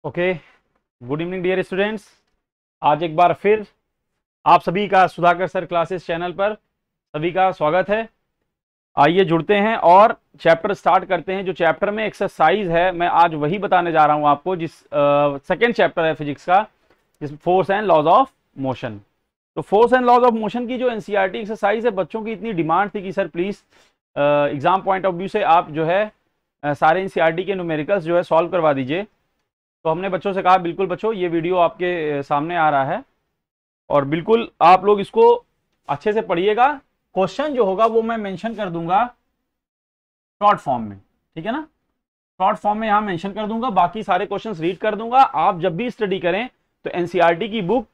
Okay, good evening dear students. आज एक बार फिर आप सभी का सुधाकर सर क्लासेस चैनल पर सभी का स्वागत है। आइए जुड़ते हैं और चैप्टर स्टार्ट करते हैं। जो चैप्टर में एक्सरसाइज है मैं आज वही बताने जा रहा हूं आपको, जिस सेकेंड चैप्टर है फिजिक्स का, जिस force and laws of motion. तो force and laws of motion की जो एनसीईआरटी एक्सरसाइज है, बच्चों की इतनी डिमांड थी कि sir please exam point of view से आप जो है सारे एनसीईआरटी के न्यूमेरिकल्स जो है सॉल्व करवा दीजिए। तो हमने बच्चों से कहा बिल्कुल बच्चों, ये वीडियो आपके सामने आ रहा है और बिल्कुल आप लोग इसको अच्छे से पढ़िएगा। क्वेश्चन जो होगा वो मैं मेंशन कर दूंगा शॉर्ट फॉर्म में, ठीक है ना। शॉर्ट फॉर्म में यहां मेंशन कर दूंगा, बाकी सारे क्वेश्चंस रीड कर दूंगा। आप जब भी स्टडी करें तो एनसीईआरटी की बुक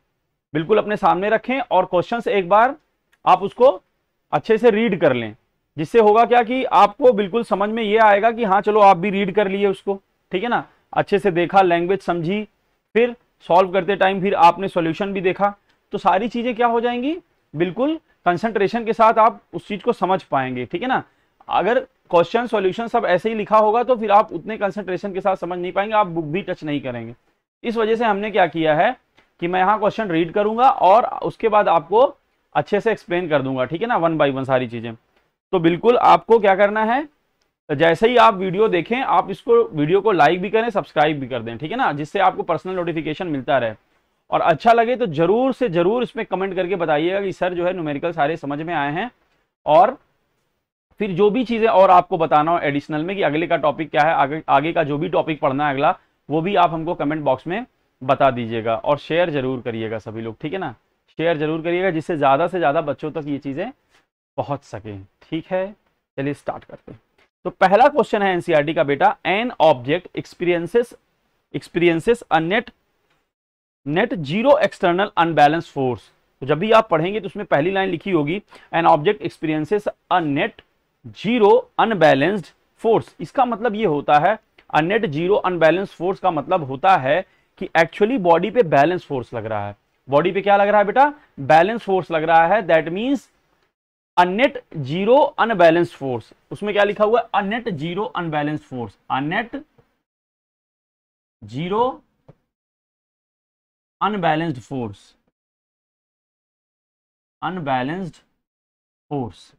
बिल्कुल अपने सामने रखें और क्वेश्चंस एक बार आप उसको अच्छे से रीड कर लें, जिससे होगा क्या कि आपको बिल्कुल समझ में ये आएगा कि हाँ चलो आप भी रीड कर लिए उसको, ठीक है ना। अच्छे से देखा, लैंग्वेज समझी, फिर सॉल्व करते टाइम फिर आपने सॉल्यूशन भी देखा, तो सारी चीजें क्या हो जाएंगी, बिल्कुल कंसंट्रेशन के साथ आप उस चीज को समझ पाएंगे, ठीक है ना। अगर क्वेश्चन सॉल्यूशन सब ऐसे ही लिखा होगा तो फिर आप उतने कंसंट्रेशन के साथ समझ नहीं पाएंगे, आप बुक भी टच नहीं करेंगे। इस वजह से हमने क्या किया है कि मैं यहाँ क्वेश्चन रीड करूंगा और उसके बाद आपको अच्छे से एक्सप्लेन कर दूंगा, ठीक है ना, वन बाय वन सारी चीजें। तो बिल्कुल आपको क्या करना है, जैसे ही आप वीडियो देखें आप इसको वीडियो को लाइक भी करें, सब्सक्राइब भी कर दें, ठीक है ना, जिससे आपको पर्सनल नोटिफिकेशन मिलता रहे। और अच्छा लगे तो जरूर से जरूर इसमें कमेंट करके बताइएगा कि सर जो है न्यूमेरिकल सारे समझ में आए हैं। और फिर जो भी चीजें और आपको बताना हो एडिशनल में कि अगले का टॉपिक क्या है, आगे का जो भी टॉपिक पढ़ना है अगला, वो भी आप हमको कमेंट बॉक्स में बता दीजिएगा। और शेयर जरूर करिएगा सभी लोग, ठीक है ना, शेयर जरूर करिएगा जिससे ज्यादा से ज्यादा बच्चों तक ये चीजें पहुंच सके, ठीक है। चलिए स्टार्ट करते हैं। तो पहला क्वेश्चन है एनसीईआरटी का बेटा, an object experiences a net zero external unbalance force. तो जब भी आप पढ़ेंगे तो उसमें पहली लाइन लिखी होगी an object experiences a net zero unbalanced force. इसका मतलब ये होता है, a net zero unbalance force का मतलब होता है कि एक्चुअली बॉडी पे बैलेंस फोर्स लग रहा है। बॉडी पे क्या लग रहा है बेटा, बैलेंस फोर्स लग रहा है। That means a net zero unbalanced force. उसमें क्या लिखा हुआ है, a net zero unbalanced force, a net zero unbalanced force, unbalanced force,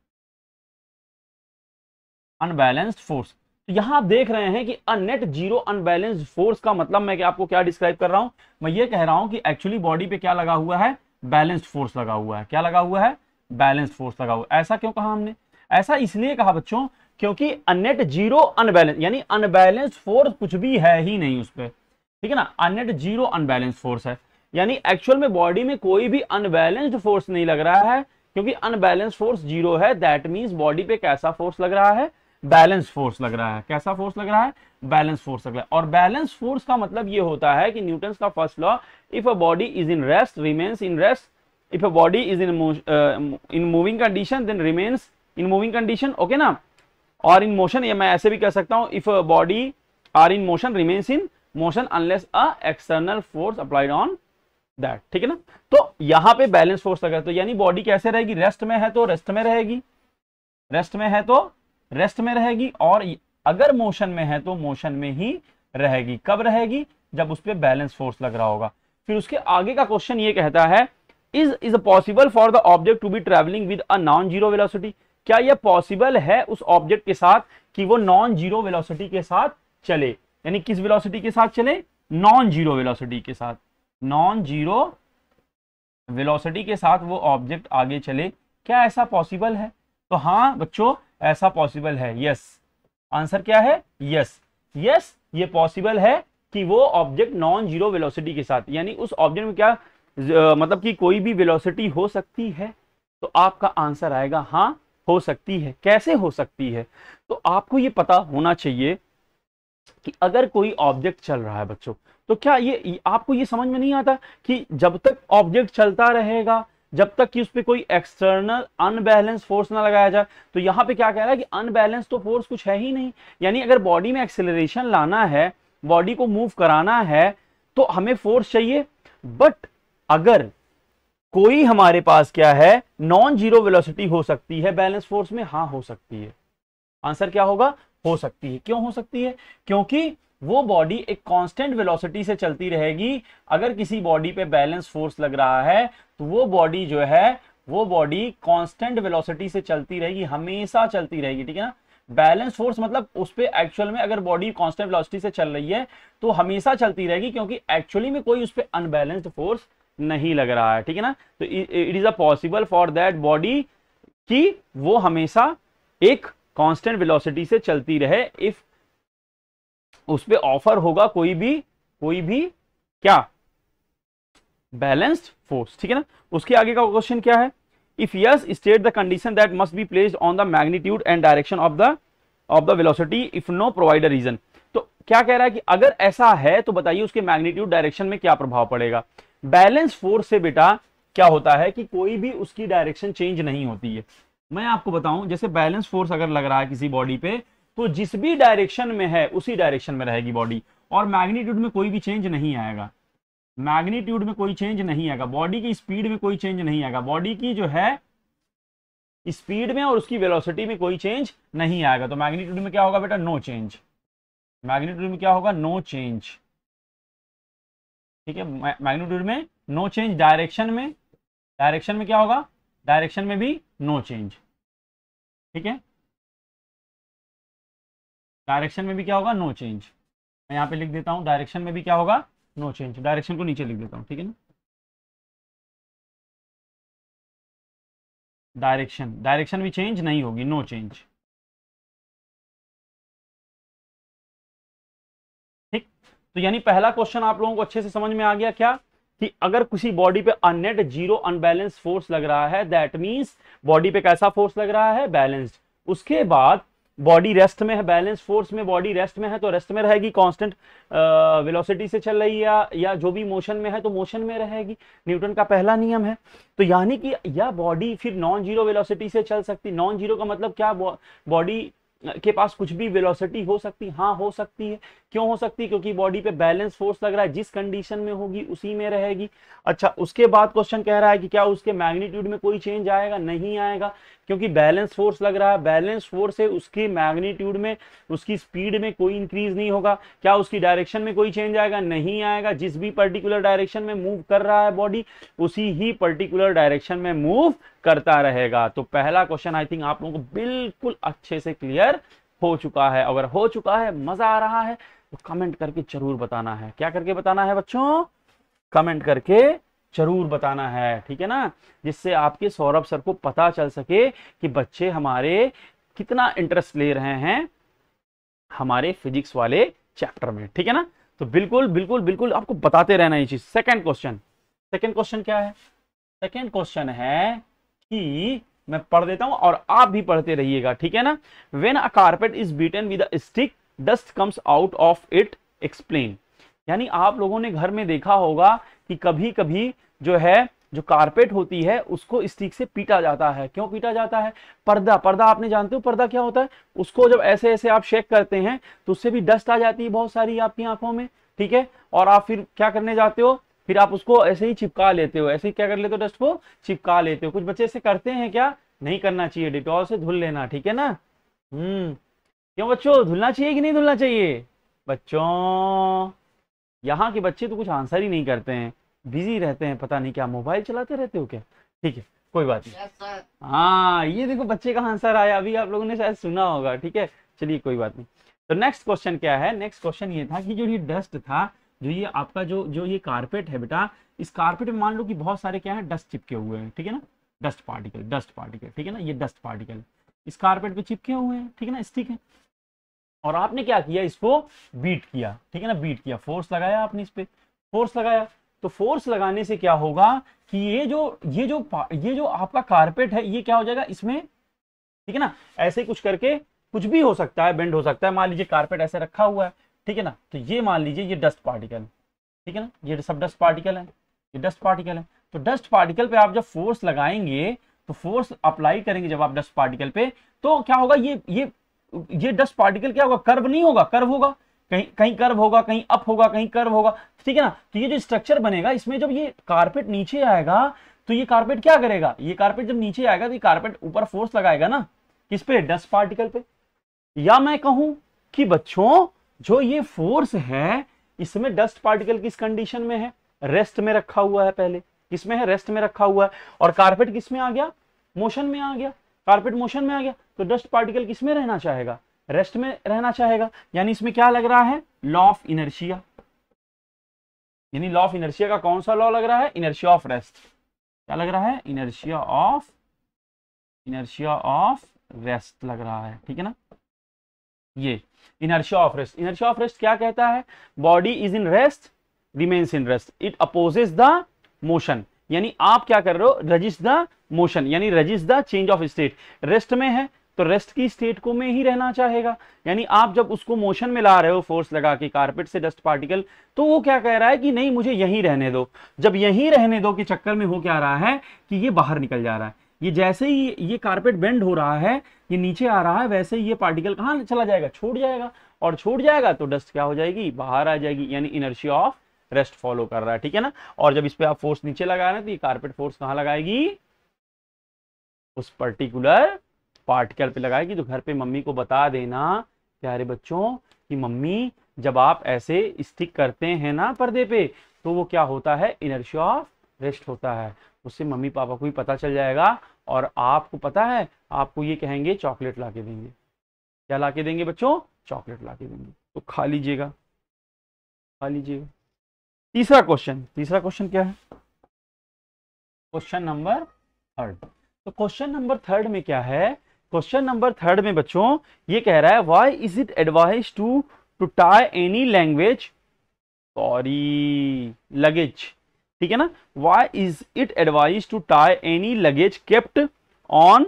unbalanced force. तो यहां आप देख रहे हैं कि a net zero unbalanced force का मतलब मैं आपको क्या डिस्क्राइब कर रहा हूं, मैं ये कह रहा हूं कि एक्चुअली बॉडी पे क्या लगा हुआ है, बैलेंस्ड फोर्स लगा हुआ है। क्या लगा हुआ है, बैलेंस्ड फोर्स लगा हुआ है। ऐसा क्यों कहा हमने, ऐसा इसलिए कहा बच्चों क्योंकि अ नेट जीरो अनबैलेंस यानी अनबैलेंस्ड फोर्स कुछ भी है ही नहीं उस पर, ठीक है ना। अ नेट जीरो अनबैलेंस्ड फोर्स है, यानी एक्चुअल में बॉडी में कोई भी अनबैलेंस्ड फोर्स नहीं लग रहा है, क्योंकि अनबैलेंस्ड फोर्स जीरो है। दैट मींस बॉडी पे कैसा फोर्स लग रहा है, बैलेंस फोर्स लग रहा है। कैसा फोर्स लग रहा है, बैलेंस फोर्स लग रहा है। और बैलेंस फोर्स का मतलब ये होता है कि न्यूटन्स का first law, if a body is in rest remains in rest, if a body is in moving condition then remains in moving condition, okay ना। और इन मोशन, ये मैं ऐसे भी कह सकता हूं, if a body are in motion remains in motion unless a external force applied on that, ठीक है ना। तो यहां पे बैलेंस फोर्स लगा, तो यानी बॉडी कैसे रहेगी, रेस्ट में है तो रेस्ट में रहेगी, रेस्ट में है तो रेस्ट में रहेगी, और अगर मोशन में है तो मोशन में ही रहेगी। कब रहेगी, जब उस पर बैलेंस फोर्स लग रहा होगा। फिर उसके आगे का क्वेश्चन ये कहता है, is possible for the object to be travelling with a non zero velocity. क्या यह पॉसिबल है उस ऑब्जेक्ट के साथ कि वो नॉन जीरो वेलोसिटी के साथ चले, यानी किस वेलोसिटी के साथ चले, नॉन जीरो वेलोसिटी के साथ, नॉन जीरो वेलोसिटी के साथ वो ऑब्जेक्ट आगे चले। क्या ऐसा पॉसिबल है, तो हाँ बच्चों ऐसा पॉसिबल है, यस। आंसर क्या है, यस, यस ये पॉसिबल है कि वो ऑब्जेक्ट नॉन जीरो वेलोसिटी के साथ, यानी उस ऑब्जेक्ट में क्या मतलब कि कोई भी वेलोसिटी हो सकती है। तो आपका आंसर आएगा हाँ हो सकती है। कैसे हो सकती है, तो आपको ये पता होना चाहिए कि अगर कोई ऑब्जेक्ट चल रहा है बच्चों, तो क्या ये आपको ये समझ में नहीं आता कि जब तक ऑब्जेक्ट चलता रहेगा, जब तक कि उस पर कोई एक्सटर्नल अनबैलेंस फोर्स ना लगाया जाए। तो यहां पे क्या कह रहा है कि अनबैलेंस तो फोर्स कुछ है ही नहीं, यानी अगर बॉडी में एक्सेलरेशन लाना है, बॉडी को मूव कराना है, तो हमें फोर्स चाहिए। बट अगर कोई हमारे पास क्या है, नॉन जीरो वेलोसिटी हो सकती है बैलेंस फोर्स में, हाँ हो सकती है। आंसर क्या होगा, हो सकती है। क्यों हो सकती है? क्योंकि वो बॉडी एक कांस्टेंट वेलोसिटी से चलती रहेगी। अगर किसी बॉडी पे बैलेंस फोर्स लग रहा है तो वो बॉडी जो है वो बॉडी कांस्टेंट वेलोसिटी से चलती रहेगी, हमेशा चलती रहेगी, ठीक है ना। बैलेंस फोर्स मतलब उस पे एक्चुअल में अगर बॉडी कांस्टेंट वेलोसिटी से चल रही है तो हमेशा चलती रहेगी, क्योंकि एक्चुअली में कोई उस पे अनबैलेंस्ड फोर्स नहीं लग रहा है, ठीक है ना। तो it is a possible for that body कि वो हमेशा एक कांस्टेंट वेलोसिटी से चलती रहे इफ उस पे ऑफर होगा कोई भी क्या बैलेंस्ड फोर्स, ठीक है ना। उसके आगे का क्वेश्चन क्या है? If yes state the condition that must be placed on the magnitude and direction of the velocity if no provide a reason. तो क्या कह रहा है कि अगर ऐसा है तो बताइए उसके मैग्नीट्यूड डायरेक्शन में क्या प्रभाव पड़ेगा। बैलेंस फोर्स से बेटा क्या होता है कि कोई भी उसकी डायरेक्शन चेंज नहीं होती है। मैं आपको बताऊं, जैसे बैलेंस फोर्स अगर लग रहा है किसी बॉडी पे तो जिस भी डायरेक्शन में है उसी डायरेक्शन में रहेगी बॉडी, और मैग्नीट्यूड में कोई भी चेंज नहीं आएगा। मैग्नीट्यूड में कोई चेंज नहीं आएगा, बॉडी की स्पीड में कोई चेंज नहीं आएगा, बॉडी की जो है स्पीड में और उसकी वेलोसिटी में कोई चेंज नहीं आएगा। तो मैग्नीट्यूड में क्या होगा बेटा? No change. मैग्नीट्यूड में क्या होगा? नो चेंज, ठीक है। मैग्नीट्यूड में नो चेंज। डायरेक्शन में क्या होगा? डायरेक्शन में भी नो चेंज, ठीक है। डायरेक्शन में भी क्या होगा? No change. मैं यहां पे लिख देता हूं, डायरेक्शन में भी क्या होगा? No change. डायरेक्शन को नीचे लिख देता हूं, ठीक है ना। डायरेक्शन भी चेंज नहीं होगी, नो चेंज, ठीक। तो यानी पहला क्वेश्चन आप लोगों को अच्छे से समझ में आ गया क्या, कि अगर किसी बॉडी पे अननेट जीरो अनबैलेंस फोर्स लग रहा है दैट मींस बॉडी पे कैसा फोर्स लग रहा है? बैलेंस्ड। उसके बाद बॉडी रेस्ट में है, बैलेंस फोर्स में बॉडी रेस्ट में है तो रेस्ट में रहेगी, कांस्टेंट वेलोसिटी से चल रही है, या जो भी मोशन में है तो मोशन में रहेगी, न्यूटन का पहला नियम है। तो यानी कि यह बॉडी फिर नॉन जीरो वेलोसिटी से चल सकती। नॉन जीरो का मतलब क्या? बॉडी के पास कुछ भी वेलोसिटी हो सकती? हाँ हो सकती है। क्यों हो सकती? क्योंकि बॉडी पे बैलेंस फोर्स लग रहा है, जिस कंडीशन में होगी उसी में रहेगी। अच्छा, उसके बाद क्वेश्चन कह रहा है कि क्या उसके मैग्नीट्यूड में कोई चेंज आएगा? नहीं आएगा, क्योंकि बैलेंस फोर्स लग रहा है। बैलेंस फोर्स से उसकी मैग्नीट्यूड में, उसकी स्पीड में कोई इंक्रीज नहीं होगा। क्या उसकी डायरेक्शन में कोई चेंज आएगा? नहीं आएगा। जिस भी पर्टिकुलर डायरेक्शन में मूव कर रहा है बॉडी, उसी ही पर्टिकुलर डायरेक्शन में मूव करता रहेगा। तो पहला क्वेश्चन आई थिंक आप लोगों को बिल्कुल अच्छे से क्लियर हो चुका है। अगर हो चुका है, मजा आ रहा है, तो कमेंट करके जरूर बताना है। क्या करके बताना है बच्चों? कमेंट करके जरूर बताना है, ठीक है ना, जिससे आपके सौरभ सर को पता चल सके कि बच्चे हमारे कितना इंटरेस्ट ले रहे हैं हमारे फिजिक्स वाले चैप्टर में, ठीक है ना। तो बिल्कुल बिल्कुल बिल्कुल आपको बताते रहना ये चीज। सेकंड क्वेश्चन क्या है? सेकंड क्वेश्चन है कि मैं पढ़ देता हूं और आप भी पढ़ते रहिएगा, ठीक है ना। When a carpet is beaten with a stick dust comes out of it, explain. यानी आप लोगों ने घर में देखा होगा कि कभी कभी जो है, जो कारपेट होती है उसको स्टिक से पीटा जाता है। क्यों पीटा जाता है? पर्दा आपने जानते हो पर्दा क्या होता है? उसको जब ऐसे ऐसे आप शेक करते हैं तो उससे भी डस्ट आ जाती है बहुत सारी आपकी आंखों में, ठीक है। और आप फिर क्या करने जाते हो? फिर आप उसको ऐसे ही चिपका लेते हो। ऐसे ही क्या कर लेते हो? डस्ट को चिपका लेते हो। कुछ बच्चे ऐसे करते हैं, क्या नहीं करना चाहिए, डिटॉल से धुल लेना, ठीक है ना। क्यों बच्चों, धुलना चाहिए कि नहीं धुलना चाहिए? बच्चों, यहाँ के बच्चे तो कुछ आंसर ही नहीं करते हैं, बिजी रहते हैं, पता नहीं क्या मोबाइल चलाते रहते हो क्या? ठीक है, कोई बात नहीं। हाँ, ये देखो बच्चे का आंसर आया, अभी आप लोगों ने शायद सुना होगा, ठीक है, चलिए कोई बात नहीं। तो नेक्स्ट क्वेश्चन क्या है? नेक्स्ट क्वेश्चन ये था कि जो ये डस्ट था, जो ये आपका जो ये कारपेट है बेटा, इस कारपेट में मान लो कि बहुत सारे क्या है, डस्ट चिपके हुए हैं, ठीक है ना, डस्ट पार्टिकल, ठीक है ना, ये डस्ट पार्टिकल इस कारपेट पे चिपके हुए हैं, ठीक है ना, स्टिक है। और आपने क्या किया? इसको बीट किया, ठीक है ना, बीट किया, फोर्स लगाया आपने, इस पे फोर्स लगाया। तो फोर्स लगाने से क्या होगा कि ये जो आपका कारपेट है ये क्या हो जाएगा इसमें, ठीक है ना, ऐसे कुछ करके कुछ भी हो सकता है, बेंड हो सकता है। मान लीजिए कारपेट ऐसे रखा हुआ है, ठीक है ना, तो ये मान लीजिए ये डस्ट पार्टिकल, ठीक है ना, ये सब डस्ट पार्टिकल है, ये डस्ट पार्टिकल है। तो डस्ट पार्टिकल पे आप जब फोर्स लगाएंगे, तो फोर्स अप्लाई करेंगे जब आप डस्ट पार्टिकल पे, तो क्या होगा, ये डस्ट पार्टिकल क्या होगा? कर्व नहीं होगा, कर्व होगा, कहीं कर्व होगा, कहीं अप होगा, कहीं कर्व होगा, ठीक है ना। तो ये जो स्ट्रक्चर बनेगा, इसमें जब ये कारपेट नीचे आएगा तो ये कारपेट क्या करेगा? ये कारपेट जब नीचे आएगा तो ये कारपेट ऊपर फोर्स लगाएगा ना, किस पे? डस्ट पार्टिकल पे। या मैं कहूं कि बच्चों जो ये फोर्स है इसमें डस्ट पार्टिकल किस कंडीशन में है, रेस्ट में रखा हुआ है, पहले किसमें है, रेस्ट में रखा हुआ है, और कारपेट किसमें आ गया, मोशन में आ गया, कारपेट मोशन में आ गया, तो डस्ट पार्टिकल किसमें रहना चाहेगा, रेस्ट में रहना चाहेगा। यानी इसमें क्या लग रहा है, लॉ ऑफ इनर्शिया, यानी लॉ ऑफ इनर्शिया का कौन सा लॉ लग रहा है, इनर्शिया ऑफ रेस्ट। क्या लग रहा है, इनर्शिया ऑफ रेस्ट लग रहा है, ठीक है ना। ये inertia of rest, inertia of rest क्या कहता है, body is in rest remains in rest, it opposes the motion, यानी आप क्या कर रहे हो, रजिस्ट द मोशन, यानी resist the change of state. Rest में है तो रेस्ट की स्टेट को में ही रहना चाहेगा, यानी आप जब उसको मोशन में ला रहे हो फोर्स लगा के कारपेट से डस्ट पार्टिकल, तो वो क्या कह रहा है कि नहीं मुझे यहीं रहने दो। जब यहीं रहने दो के चक्कर में हो क्या रहा है कि ये बाहर निकल जा रहा है, ये जैसे ही ये कारपेट बेंड हो रहा है, ये नीचे आ रहा है, वैसे ही ये पार्टिकल कहाँ चला जाएगा, छूट जाएगा, और छूट जाएगा तो डस्ट क्या हो जाएगी, बाहर आ जाएगी, यानी इनर्शिया ऑफ रेस्ट फॉलो कर रहा है, ठीक है ना। और जब इस पे आप फोर्स नीचे लगा रहे हैं तो ये कारपेट फोर्स कहाँ लगाएगी, उस पर्टिकुलर पार्टिकल पे लगाएगी। तो घर पे मम्मी को बता देना प्यारे बच्चों कि मम्मी जब आप ऐसे स्टिक करते हैं ना पर्दे पे, तो वो क्या होता है, इनर्शिया ऑफ रेस्ट होता है। उससे मम्मी पापा को भी पता चल जाएगा, और आपको पता है आपको ये कहेंगे चॉकलेट ला के देंगे। क्या ला के देंगे बच्चों, चॉकलेट ला के देंगे, तो खा लीजिएगा, खा लीजिएगा। तीसरा क्वेश्चन क्या है, क्वेश्चन नंबर थर्ड। तो क्वेश्चन नंबर थर्ड में क्या है, क्वेश्चन नंबर थर्ड में बच्चों ये कह रहा है why is it advise to tie any language luggage, ठीक है ना, why is it advise to tie any luggage kept on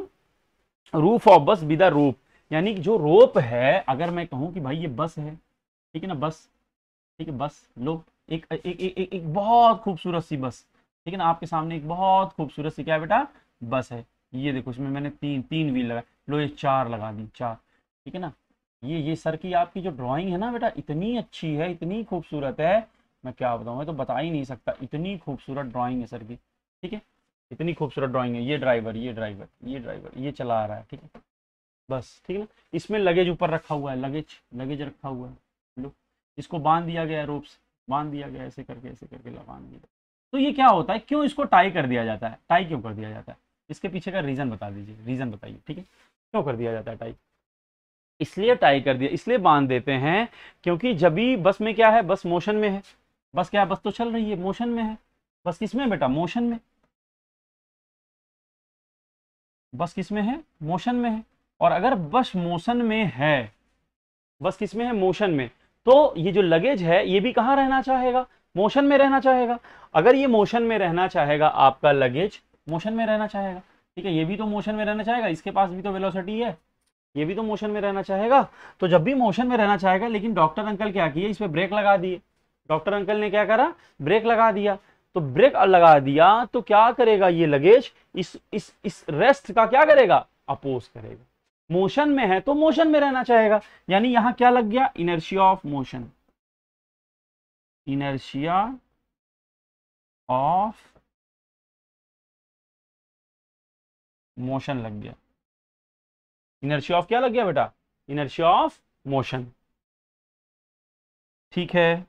roof of bus with a rope, यानी जो रोप है, अगर मैं कहूं कि भाई ये बस है, ठीक है ना, बस, ठीक है, बस लो एक एक एक एक, एक बहुत खूबसूरत सी बस, ठीक है ना, आपके सामने एक बहुत खूबसूरत सी क्या है बेटा, बस है। ये देखो इसमें मैंने तीन व्हील लगा, लो ये 4 लगा दी, 4, ठीक है ना। ये सर की आपकी जो ड्राइंग है ना बेटा, इतनी अच्छी है, इतनी खूबसूरत है, मैं क्या बताऊं, मैं तो बता ही नहीं सकता, इतनी खूबसूरत ड्राइंग है सर की, ठीक है, इतनी खूबसूरत ड्राइंग है। ये ड्राइवर ये चला रहा है, ठीक है, बस, ठीक है ना। इसमें लगेज ऊपर रखा हुआ है, लगेज रखा हुआ है, लो इसको बांध दिया गया है, रोप से बांध दिया गया, ऐसे करके बांध दिया। तो ये क्या होता है, क्यों इसको टाई कर दिया जाता है, टाई क्यों कर दिया जाता है, इसके पीछे का रीजन बता दीजिए, रीजन बताइए, ठीक है, क्यों कर दिया जाता है टाई। इसलिए टाई कर दिया, इसलिए बांध देते हैं क्योंकि जब भी बस में क्या है, बस मोशन में है, बस क्या है, बस तो चल रही है, मोशन में है, बस किसमें है बेटा, मोशन में, बस किसमें है, मोशन में है। और अगर बस मोशन में है, बस किसमें है, मोशन में, तो ये जो लगेज है ये भी कहाँ रहना चाहेगा, मोशन में रहना चाहेगा। अगर ये मोशन में रहना चाहेगा, आपका लगेज मोशन में रहना चाहेगा, ठीक है, ये भी तो मोशन में रहना चाहेगा, इसके पास भी तो वेलोसिटी है, ये भी तो मोशन में रहना चाहेगा। तो जब भी मोशन में रहना चाहेगा, लेकिन डॉक्टर अंकल क्या किए, इस पे ब्रेक लगा दिए, डॉक्टर अंकल ने क्या करा, ब्रेक लगा दिया। तो ब्रेक लगा दिया तो क्या करेगा, ये लगेज इस रेस्ट का क्या करेगा, अपोज करेगा। मोशन में है तो मोशन में रहना चाहेगा, यानी यहां क्या लग गया, inertia of motion, inertia of motion लग गया। इनर्शिया ऑफ क्या लग गया बेटा, इनर्शिया ऑफ मोशन, ठीक है,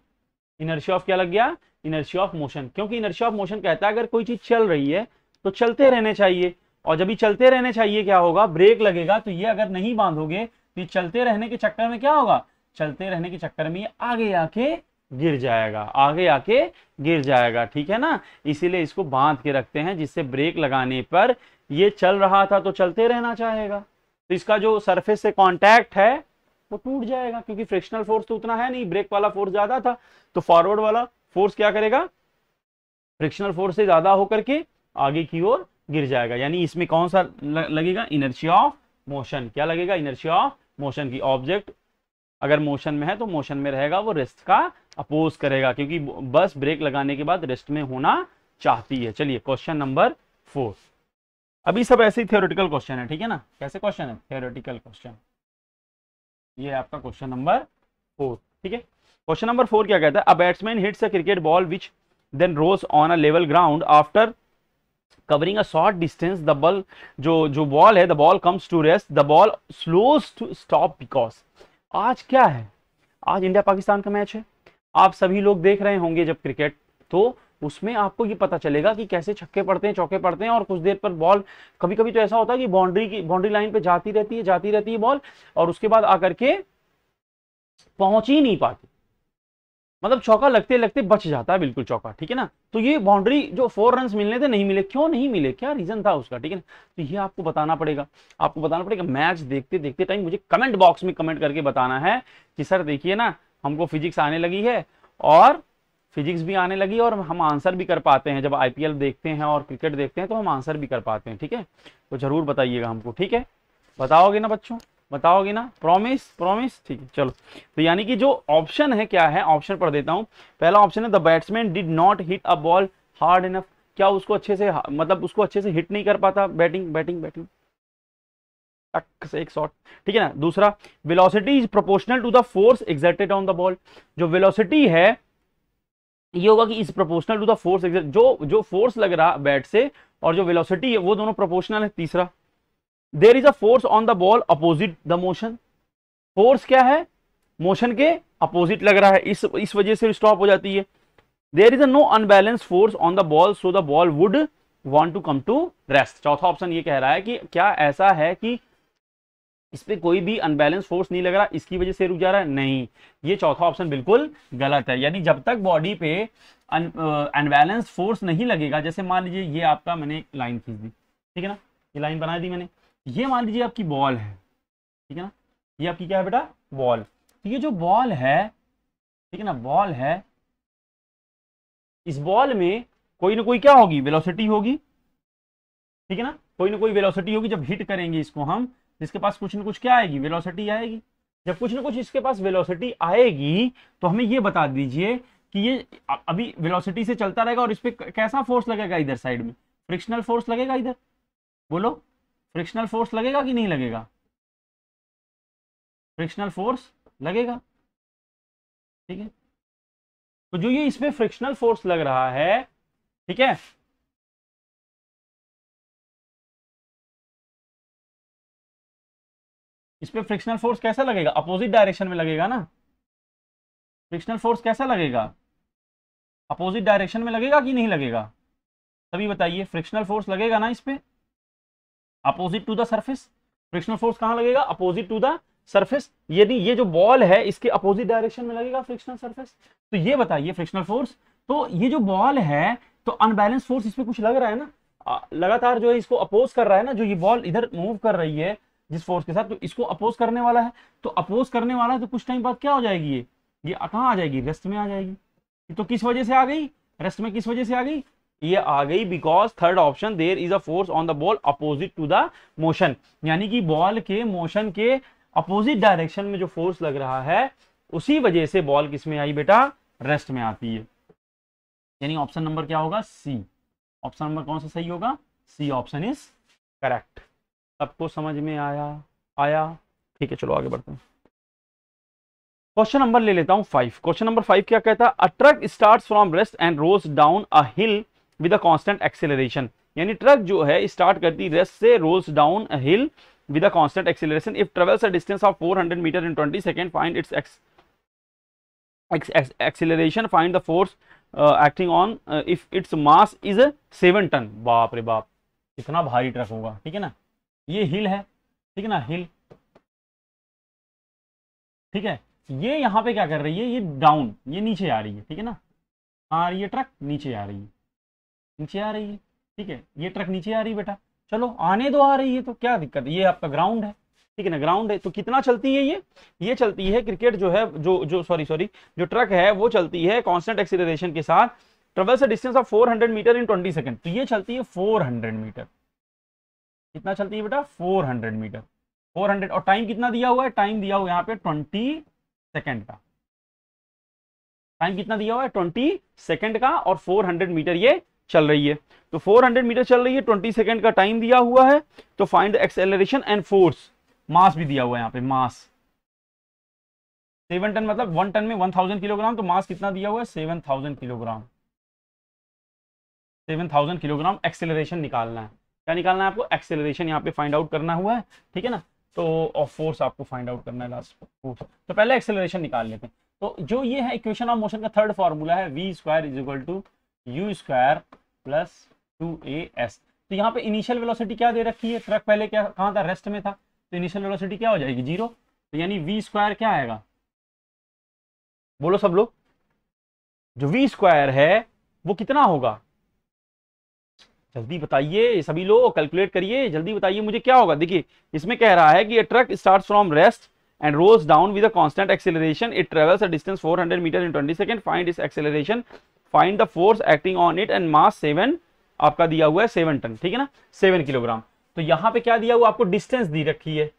इनर्शिया ऑफ क्या लग गया, इनर्शिया ऑफ मोशन। क्योंकि इनर्शिया ऑफ मोशन कहता है अगर कोई चीज चल रही है तो चलते रहने चाहिए, और जब ये चलते रहने चाहिए क्या होगा, ब्रेक लगेगा, तो ये अगर नहीं बांधोगे तो ये चलते रहने के चक्कर में क्या होगा, चलते रहने के चक्कर में ये आगे आके गिर जाएगा, आगे आके गिर जाएगा, ठीक है ना। इसीलिए इसको बांध के रखते हैं, जिससे ब्रेक लगाने पर ये चल रहा था तो चलते रहना चाहेगा, तो इसका जो सरफेस से कांटेक्ट है वो टूट जाएगा, क्योंकि फ्रिक्शनल फोर्स तो उतना है नहीं, ब्रेक वाला फोर्स ज्यादा था, तो फॉरवर्ड वाला फोर्स क्या करेगा, फ्रिक्शनल फोर्स से ज्यादा होकर के आगे की ओर गिर जाएगा। यानी इसमें कौन सा लगेगा, इनर्शिया ऑफ मोशन। क्या लगेगा, इनर्शिया ऑफ मोशन की। ऑब्जेक्ट अगर मोशन में है तो मोशन में रहेगा, वो रेस्ट का अपोज करेगा, क्योंकि बस ब्रेक लगाने के बाद रेस्ट में होना चाहती है। चलिए क्वेश्चन नंबर 4। अभी सब ऐसे ही थ्योरेटिकल क्वेश्चन है, ठीक है ना, कैसे क्वेश्चन है, थ्योरेटिकल क्वेश्चन। ये आपका क्वेश्चन नंबर 4, ठीक है। क्वेश्चन नंबर 4 क्या कहता है, a batsman hits a cricket ball which then rolls on a level ground after covering a short distance, the ball जो बॉल है, the ball comes to rest, the ball slows to stop because आज क्या है, आज India Pakistan का match है, आप सभी लोग देख रहे होंगे जब क्रिकेट, तो उसमें आपको ये पता चलेगा कि कैसे छक्के पड़ते हैं, चौके पड़ते हैं, और कुछ देर पर बॉल, कभी कभी तो ऐसा होता है कि बाउंड्री लाइन पे जाती रहती है बॉल, और उसके बाद आकर के पहुंच ही नहीं पाती, मतलब चौका लगते लगते बच जाता है बिल्कुल चौका, ठीक है ना। तो ये बाउंड्री जो 4 रन मिलने थे नहीं मिले, क्यों नहीं मिले, क्या रीजन था उसका, ठीक है ना। तो ये आपको बताना पड़ेगा, मैच देखते देखते टाइम मुझे कमेंट बॉक्स में कमेंट करके बताना है कि सर देखिए ना, हमको फिजिक्स आने लगी है और फिजिक्स भी आने लगी और हम आंसर भी कर पाते हैं, जब आईपीएल देखते हैं और क्रिकेट देखते हैं तो हम आंसर भी कर पाते हैं, ठीक है। तो जरूर बताइएगा हमको, ठीक है, बताओगे ना बच्चों, बताओगे ना, प्रॉमिस प्रॉमिस, ठीक है। चलो, तो यानी कि जो ऑप्शन है क्या है, ऑप्शन पढ़ देता हूं। पहला ऑप्शन है the batsman did not hit a ball hard enough, क्या उसको अच्छे से, मतलब उसको अच्छे से हिट नहीं कर पाता, बैटिंग टक से एक शॉट, ठीक है ना। दूसरा, velocity is proportional to the force exerted on the ball, जो वेलोसिटी है ये होगा कि is proportional to the force, जो फोर्स लग रहा बैट से और जो वेलोसिटी है वो दोनों प्रोपोर्शनल है। तीसरा, there is a force on the ball opposite the motion, force क्या है, मोशन के अपोजिट लग रहा है, इस वजह से स्टॉप हो जाती है। There is a no unbalance force on the ball so the ball would want to come to rest. चौथा ऑप्शन ये कह रहा है कि क्या ऐसा है कि इस पे कोई भी अनबैलेंस फोर्स नहीं लग रहा, इसकी वजह से रुक जा रहा है, नहीं, ये चौथा ऑप्शन बिल्कुल गलत है। यानी जब तक बॉडी पे अनबैलेंस फोर्स नहीं लगेगा, जैसे मान लीजिए ये आपका, मैंने एक लाइन खींच दी, ठीक है ना, ये लाइन बना दी मैंने, ये मान लीजिए आपकी बॉल है, ठीक है ना, ये आपकी क्या है बेटा, बॉल। तो ये जो बॉल है, ठीक है ना, बॉल है, इस बॉल में कोई ना कोई क्या होगी, वेलोसिटी होगी, ठीक है ना, कोई ना कोई वेलोसिटी होगी। जब हिट करेंगे इसको हम, इसके पास कुछ ना कुछ क्या आएगी, वेलोसिटी आएगी। जब कुछ ना कुछ इसके पास वेलोसिटी आएगी तो हमें ये बता दीजिए कि ये अभी वेलोसिटी से चलता रहेगा और इस पे कैसा फोर्स लगेगा, इधर साइड में फ्रिक्शनल फोर्स लगेगा, इधर बोलो, फ्रिक्शनल फोर्स लगेगा कि नहीं लगेगा, फ्रिक्शनल फोर्स लगेगा, ठीक है। तो जो ये इसमें फ्रिक्शनल फोर्स लग रहा है, ठीक है, इस पे फ्रिक्शनल फोर्स कैसा लगेगा, अपोजिट डायरेक्शन में लगेगा ना, फ्रिक्शनल फोर्स कैसा लगेगा, अपोजिट डायरेक्शन में लगेगा कि नहीं लगेगा, तभी बताइए, फ्रिक्शनल फोर्स लगेगा ना इस पे, opposite to the surface, frictional force कहां लगेगा, अपोजिट टू द सरफेस। यदि ये जो बॉल है इसके अपोजिट डायरेक्शन में लगेगा फ्रिक्शनल सरफेस, तो ये बताइए फ्रिक्शनल फोर्स, तो ये जो बॉल है तो अनबैलेंस फोर्स इस पे कुछ लग रहा है ना, लगातार जो है इसको अपोज कर रहा है ना, जो ये बॉल इधर मूव कर रही है जिस फोर्स के साथ, तो इसको अपोज करने वाला है, तो अपोज करने वाला है तो कुछ टाइम बाद क्या हो जाएगी, ये कहां आ जाएगी, रेस्ट में आ जाएगी। तो किस वजह से आ गई, रेस्ट में किस वजह से आ गई, ये आ गई because third option, there is a force on the ball opposite to the motion, यानी कि बॉल के मोशन के अपोजिट डायरेक्शन में जो फोर्स लग रहा है उसी वजह से बॉल किस में आई बेटा, रेस्ट में आती है। यानी ऑप्शन नंबर क्या होगा, सी, ऑप्शन नंबर कौन सा सही होगा, सी ऑप्शन इज करेक्ट। सबको समझ में आया, ठीक है, चलो आगे बढ़ते हैं। क्वेश्चन नंबर ले लेता हूं 5। क्वेश्चन नंबर 5 क्या कहता है, a truck starts from rest and rolls down a hill with a constant acceleration, यानी ट्रक जो है स्टार्ट करती रेस्ट से, rolls down a hill with a constant acceleration. If travels a distance of 400 meter in 20 seconds, find its acceleration, find the force acting on if its mass is 7 ton। बाप रे बाप, कितना भारी truck होगा, ठीक है ना, ये हिल है, ठीक है ना, हिल, ठीक है, ये यहाँ पे क्या कर रही है, ये डाउन, ये नीचे आ रही है, ठीक है ना, आ रही है ट्रक, नीचे आ रही है, नीचे आ रही है, ठीक है, ये ट्रक नीचे आ रही है बेटा, चलो आने दो, आ रही है तो क्या दिक्कत है, ये आपका ग्राउंड है, ठीक है ना, ग्राउंड है, तो कितना चलती है ये चलती है, क्रिकेट जो है, जो सॉरी जो ट्रक है वो चलती है कांस्टेंट एक्सीलरेशन के साथ, travels a distance of 400 metre in 20 second, तो ये चलती है 400 मीटर, कितना चलती है बेटा, 400 मीटर, 400, और टाइम कितना दिया हुआ है, टाइम दिया हुआ है यहाँ पे 20 सेकंड का, टाइम कितना दिया हुआ है 20 सेकंड का, और 400 मीटर ये चल रही है, तो 400 मीटर चल रही है, 20 सेकंड का टाइम दिया हुआ है, तो फाइंड एक्सेलरेशन एंड फोर्स, मास भी दिया हुआ है यहाँ पे, मास 7 टन, मतलब 1 टन में 1000 किलोग्राम, तो मास कितना दिया हुआ है 7000 किलोग्राम, 7000 किलोग्राम एक्सेलरेशन निकालना है, क्या निकालना है आपको, एक्सेलरेशन यहाँ पे फाइंड आउट करना हुआ है, ठीक है ना। तो और फोर्स आपको फाइंड आउट करना है लास्ट फोर्स। तो पहले एक्सेलरेशन निकाल लेते हैं। तो जो ये है इक्वेशन ऑफ मोशन का थर्ड फॉर्मूला है v square is equal to u square plus 2as। तो यहाँ पे इनिशियल वेलोसिटी क्या दे रखी है, ट्रक पहले क्या कहाँ था, रेस्ट में था, तो इनिशियल वेलोसिटी क्या हो जाएगी 0। तो यानी v स्क्वायर क्या आएगा, बोलो सब लोग, जो v स्क्वायर है वो कितना होगा, जल्दी बताइए सभी लोग, कैलकुलेट करिए जल्दी बताइए मुझे क्या होगा। देखिए इसमें कह रहा है कि truck starts from rest and rolls down with a constant acceleration. It travels a distance 400 meters in 20 seconds. Find its acceleration. Find the force acting on it and mass 7 आपका दिया हुआ है 7 टन, ठीक है ना, 7 किलोग्राम। तो यहाँ पे क्या दिया हुआ आपको, डिस्टेंस दी रखी है,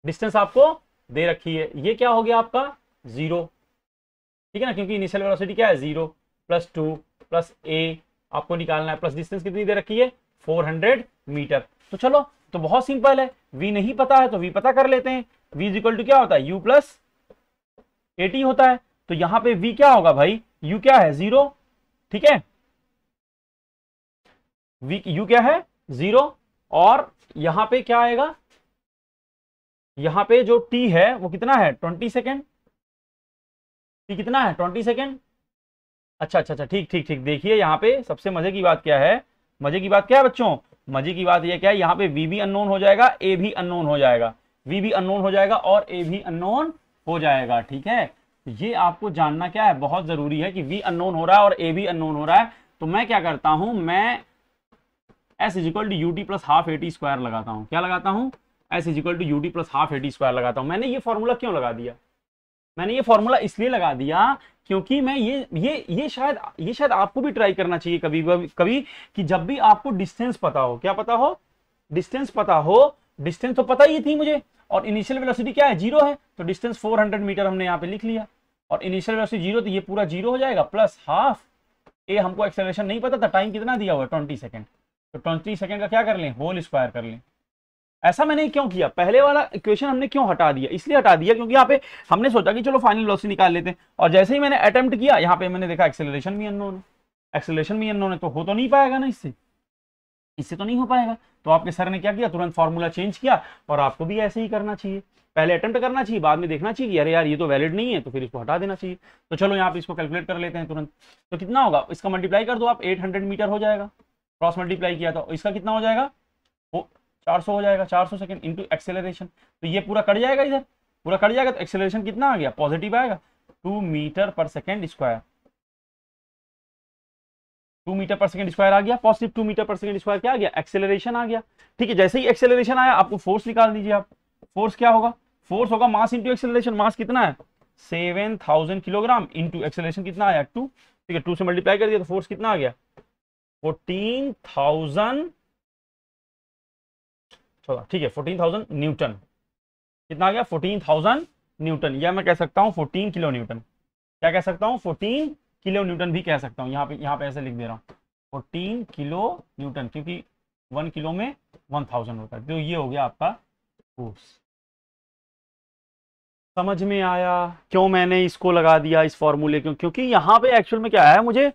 डिस्टेंस आपको दे रखी है, ये क्या हो गया आपका 0, ठीक है ना, क्योंकि इनिशियल वेलोसिटी क्या है 0 प्लस 2 प्लस a आपको निकालना है, प्लस डिस्टेंस कितनी दे रखी है 400 मीटर। तो चलो तो बहुत सिंपल है, v नहीं पता है तो v पता कर लेते हैं। v इज इक्वल टू क्या होता है u प्लस 80 होता है। तो यहां पे v क्या होगा भाई, u क्या है 0, ठीक है, u क्या है 0, और यहां पे क्या आएगा, यहां पे जो t है वो कितना है 20 सेकेंड, t कितना है 20 सेकेंड। अच्छा ठीक ठीक ठीक, देखिए यहाँ पे सबसे मजे की बात क्या है, मजे की बात क्या है बच्चों, मजे की बात यह क्या है, यहाँ पे v भी अननोन हो जाएगा, a भी अननोन हो जाएगा, v भी अननोन हो जाएगा और a भी अननोन हो जाएगा, ठीक है। ये आपको जानना क्या है, बहुत जरूरी है कि v अननोन हो रहा है और a भी अननोन हो रहा है। तो मैं क्या करता हूं, मैं s is equal to u t plus half a t square लगाता हूं, क्या लगाता हूं, s is equal to u t plus half a t square लगाता हूं। मैंने ये फॉर्मूला क्यों लगा दिया, मैंने ये फॉर्मूला इसलिए लगा दिया क्योंकि मैं ये शायद आपको भी ट्राई करना चाहिए कभी कभी कि जब भी आपको डिस्टेंस पता हो, क्या पता हो, डिस्टेंस पता हो, डिस्टेंस तो पता ही थी मुझे, और इनिशियल वेलोसिटी क्या है 0 है, तो डिस्टेंस 400 मीटर हमने यहाँ पे लिख लिया, और इनिशियल वेलोसिटी 0 तो ये पूरा 0 हो जाएगा, प्लस हाफ ए, हमको एक्सेलरेशन नहीं पता था, टाइम कितना दिया हुआ है 20 सेकेंड, तो 20 सेकेंड का क्या कर लें, होल स्क्वायर कर लें। ऐसा मैंने क्यों किया, पहले वाला इक्वेशन हमने क्यों हटा दिया, इसलिए हटा दिया क्योंकि यहाँ पे हमने सोचा कि चलो फाइनल वेलोसिटी निकाल लेते हैं, और जैसे ही मैंने अटेम्प्ट किया यहाँ पे मैंने देखा एक्सेलरेशन भी अननोन है, एक्सेलरेशन भी अननोन है, तो हो तो नहीं पाएगा ना, इससे तो नहीं हो पाएगा। तो आपके सर ने क्या किया, तुरंत फॉर्मूला चेंज किया, और आपको भी ऐसे ही करना चाहिए, पहले अटेम्प्ट करना चाहिए, बाद में देखना चाहिए कि अरे यार ये तो वैलिड नहीं है, तो फिर इसको हटा देना चाहिए। तो चलो यहाँ पे इसको कैलकुलेट कर लेते हैं तुरंत। तो कितना होगा, इसका मल्टीप्लाई कर दो आप, 800 मीटर हो जाएगा, क्रॉस मल्टीप्लाई किया तो इसका कितना हो जाएगा, वो 400 हो जाएगा, 400 सेकेंड इंटू एक्सेलरेशन, तो ये पूरा कट जाएगा, इधर पूरा कट जाएगा, तो एक्सेलरेशन कितना आ गया, पॉजिटिव आएगा, 2 मीटर पर सेकेंड स्क्वायर, 2 मीटर पर सेकंड स्क्वायर आ गया, पॉजिटिव 2 मीटर पर सेकंड स्क्वायर क्या आ गया, एक्सेलरेशन आ गया, ठीक है। जैसे ही एक्सेलरेशन आया आपको फोर्स निकाल दीजिए आप, फोर्स क्या होगा, फोर्स होगा मास इंटू एक्सेलरेशन, मास कितना है 7000 किलोग्राम इंटू एक्सेलरेशन कितना आया 2, ठीक है, 2 से मल्टीप्लाई कर दिया तो फोर्स कितना आ गया 14,000, ठीक है 14,000 न्यूटन, कितना आ गया 14,000 न्यूटन, या मैं कह सकता हूं 14 किलो न्यूटन, क्या कह सकता हूं 14 किलो न्यूटन भी कह सकता हूं, यहाँ पे ऐसे लिख दे रहा हूं 14 किलो न्यूटन, क्योंकि 1 किलो में 1000 होता है। तो ये हो गया आपका फोर्स। समझ में आया क्यों मैंने इसको लगा दिया इस फॉर्मूले क्यों, क्योंकि यहाँ पे एक्चुअल में क्या है, मुझे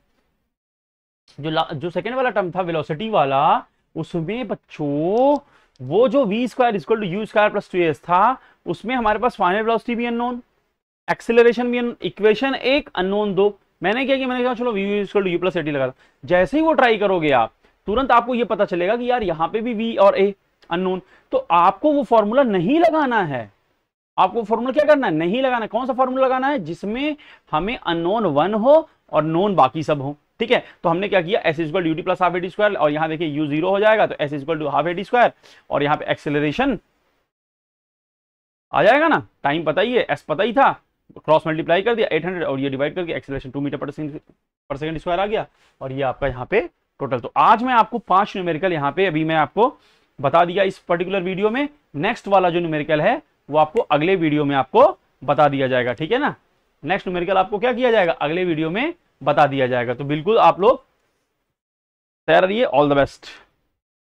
जो सेकेंड वाला टर्म था वेलोसिटी वाला, उसमें बच्चों वो जो v square equal to u square plus 2s था, उसमें हमारे पास फाइनल वेलोसिटी भी अननोन, एक्सेलरेशन भी इक्वेशन एक अननोन दो, मैंने क्या किया, मैंने कहा चलो v equal to u plus 80 लगा। जैसे ही वो ट्राई करोगे आप, तुरंत आपको ये पता चलेगा कि यार यहाँ पे भी v और a अननोन, तो आपको वो फॉर्मूला नहीं लगाना है, आपको फॉर्मूला क्या करना है, नहीं लगाना है। कौन सा फॉर्मूला लगाना है, जिसमें हमें अननोन 1 हो और नोन बाकी सब हो, ठीक है। तो हमने क्या किया, s equal to u t plus half a t square, और यहाँ देखिए u 0 हो जाएगा तो s equal to half a t square, और यहाँ पे एक्सेलरेशन आ जाएगा ना, टाइम पता ही है, s पता ही था, क्रॉस मल्टीप्लाई कर दिया 800 और ये डिवाइड करके एक्सेलरेशन 2 मीटर पर सेकंड स्क्वायर आ गया, और ये आपका यहाँ पे टोटल। तो आज मैं आपको 5 न्यूमेरिकल यहाँ पे अभी मैं आपको बता दिया इस पर्टिकुलर वीडियो में, नेक्स्ट वाला जो न्यूमेरिकल है वो आपको अगले वीडियो में आपको बता दिया जाएगा, ठीक है ना। नेक्स्ट न्यूमेरिकल आपको क्या किया जाएगा, अगले वीडियो में बता दिया जाएगा। तो बिल्कुल आप लोग तैयार रहिए, ऑल द बेस्ट।